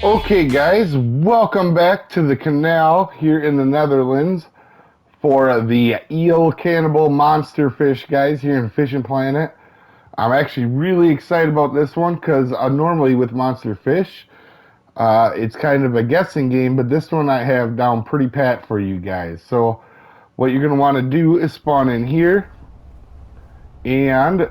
Okay guys, welcome back to the canal here in the Netherlands for the Eel Cannibal monster fish, guys, here in Fishing Planet. I'm actually really excited about this one because normally with monster fish, it's kind of a guessing game, but this one I have down pretty pat for you guys. So what you're going to want to do is spawn in here and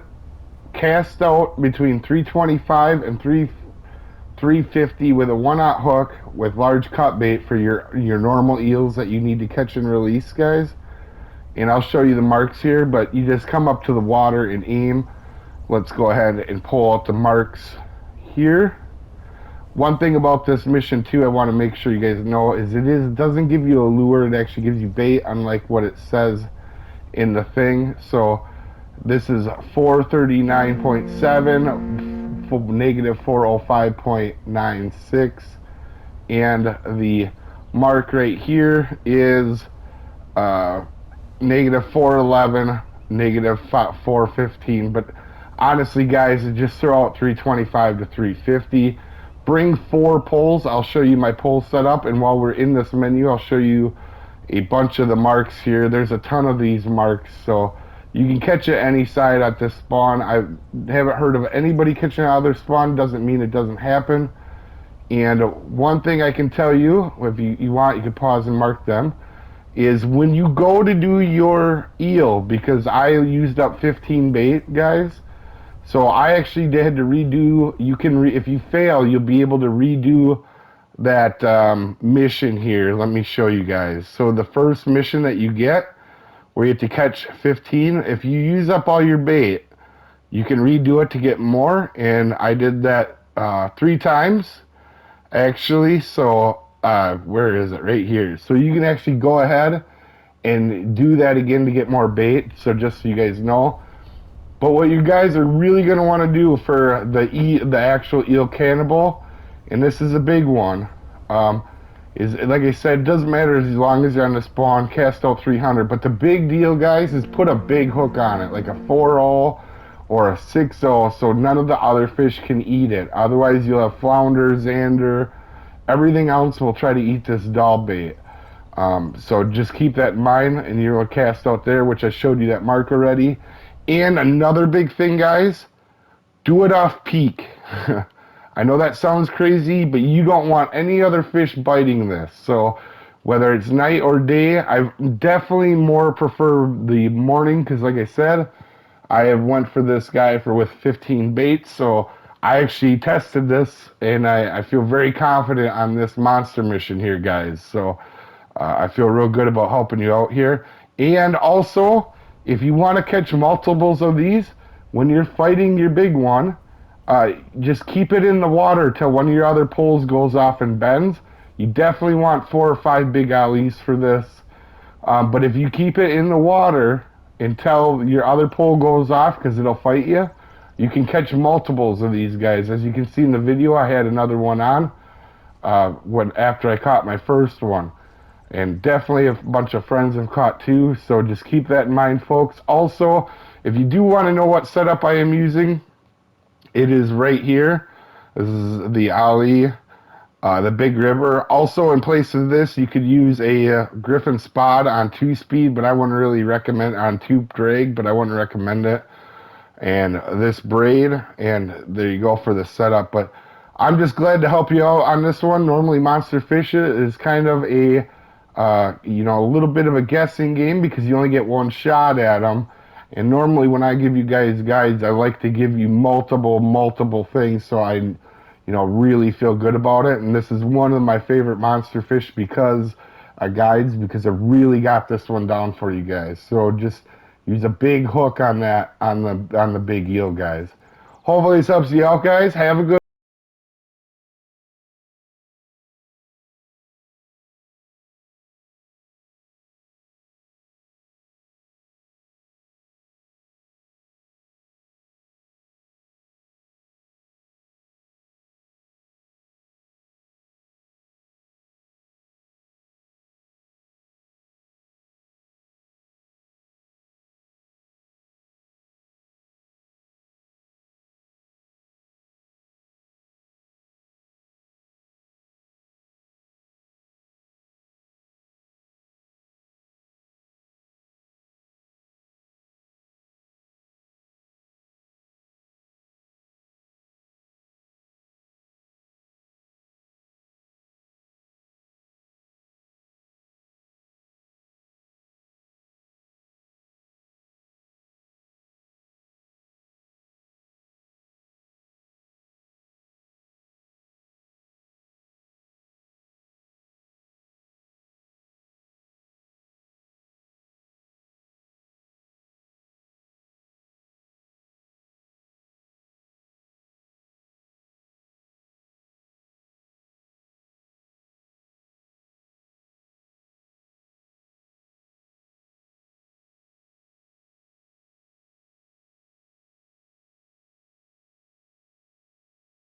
cast out between 325 and 350 with a 1/0 hook with large cut bait for your normal eels that you need to catch and release, guys. And I'll show you the marks here, but you just come up to the water and aim. Let's go ahead and pull out the marks here. One thing about this mission too, I want to make sure you guys know is it doesn't give you a lure, it actually gives you bait, unlike what it says in the thing. So this is 439.7, negative 405.96, and the mark right here is negative 411, negative 415. But honestly, guys, just throw out 325 to 350. Bring 4 poles. I'll show you my pole setup, and while we're in this menu, I'll show you a bunch of the marks here. There's a ton of these marks, so you can catch at any side at this spawn. I haven't heard of anybody catching out of their spawn. Doesn't mean it doesn't happen. And one thing I can tell you, if you want, you can pause and mark them, is when you go to do your eel, because I used up 15 bait, guys, so I actually had to redo. If you fail, you'll be able to redo that mission here. Let me show you guys. So the first mission that you get, where you have to catch 15, if you use up all your bait, you can redo it to get more, and I did that 3 times actually. So where is it? Right here. So you can actually go ahead and do that again to get more bait, so just so you guys know. But what you guys are really going to want to do for the actual eel cannibal, and this is a big one, is, like I said, it doesn't matter as long as you're on the spawn, cast out 300. But the big deal, guys, is put a big hook on it, like a 4-0 or a 6-0, so none of the other fish can eat it. Otherwise, you'll have flounder, zander, everything else will try to eat this doll bait. So just keep that in mind, and you'll cast out there, which I showed you that mark already. And another big thing, guys, do it off peak. I know that sounds crazy, but you don't want any other fish biting this. So whether it's night or day, I definitely more prefer the morning, because like I said, I have went for this guy with 15 baits. So I actually tested this, and I feel very confident on this monster mission here, guys. So I feel real good about helping you out here. And also, if you want to catch multiples of these, when you're fighting your big one, just keep it in the water till one of your other poles goes off and bends. You definitely want 4 or 5 big ollies for this. But if you keep it in the water until your other pole goes off, because it'll fight you, you can catch multiples of these guys. As you can see in the video, I had another one on after I caught my first one. And definitely a bunch of friends have caught too, so just keep that in mind, folks. Also, if you do want to know what setup I am using, it is right here. This is the ollie, the big river. Also, in place of this, you could use a Griffin spot on 2-speed, but I wouldn't really recommend on 2 drag, but I wouldn't recommend it. And this braid, and there you go for the setup. But I'm just glad to help you out on this one. Normally, Monster Fish is kind of a a little bit of a guessing game, because you only get one shot at them. And normally when I give you guys guides, I like to give you multiple things, so I really feel good about it. And this is one of my favorite monster fish because guides, because I really got this one down for you guys. So just use a big hook on that, on the big eel, guys. Hopefully this helps you out, guys. Have a good